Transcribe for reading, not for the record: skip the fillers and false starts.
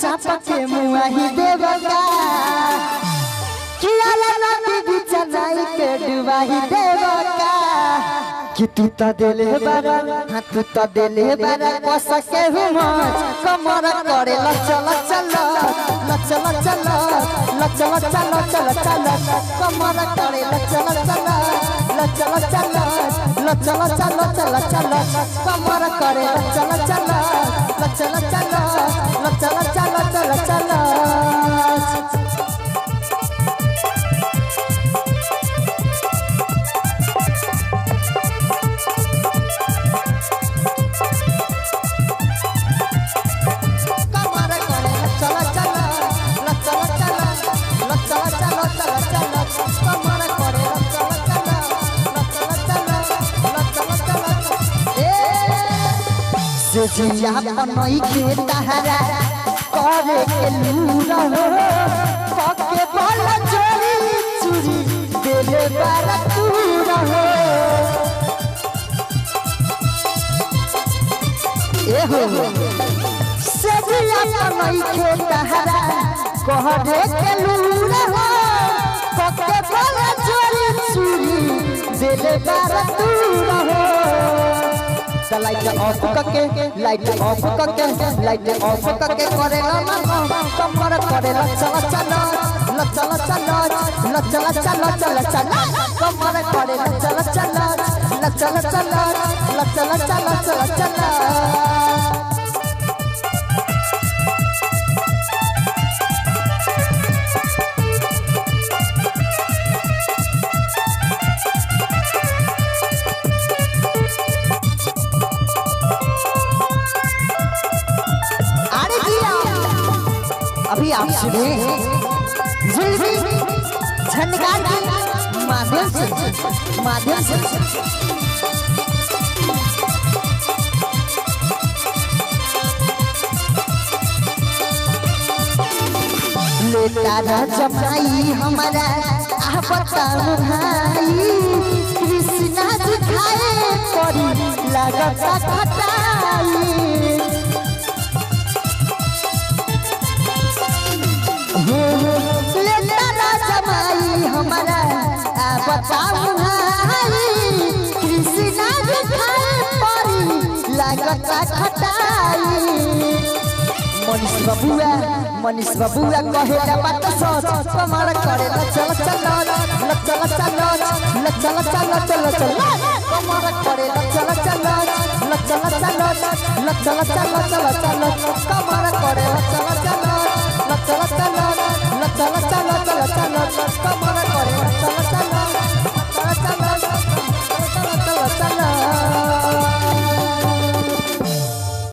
चाप के मुआही देवका कियाला नदी बीच नाई के डुबाही देवका कि तू तो दिले बारा हां तू तो दिले बारा कस के हुमच कमर करे लचल चल लचल चल लचल चल चल चल कमर करे लचल चल लचल चल लचल चल चल चल कमर करे लचल चल लचल चल लचल चल चल चल जिया बनई के तहरा करे के लूर हो पके बल चोरी चुरी देले बारा तूर हो ए हो से जिया बनई के तहरा करे के लूर हो पके बल चोरी चुरी देले बारा तूर हो लाइट ऑफ करके लाइट ऑफ करके लाइट ऑफ करके करे कमर करे लचल चल लचल चल लचल चल चल चल कमर करे लचल चल लचल चल लचल चल चल चल अभी आप सुने जुल्फी झनकार के माध्यम से लेता ना जमाई हमारा बताओ भाई कृष्णा दिखाए परी लगता खटाई हमारा बताओ कृष्णा दिखाए परी लागता खटाई मनीष बबुआ कहे बात सच कमर करे लचल चल लचल चल लचल चल चल चल कमर करे लचल चल लचल चल लचल चल चल चल कमर करे लचल चल लचल चल लचल चल चल चल कमर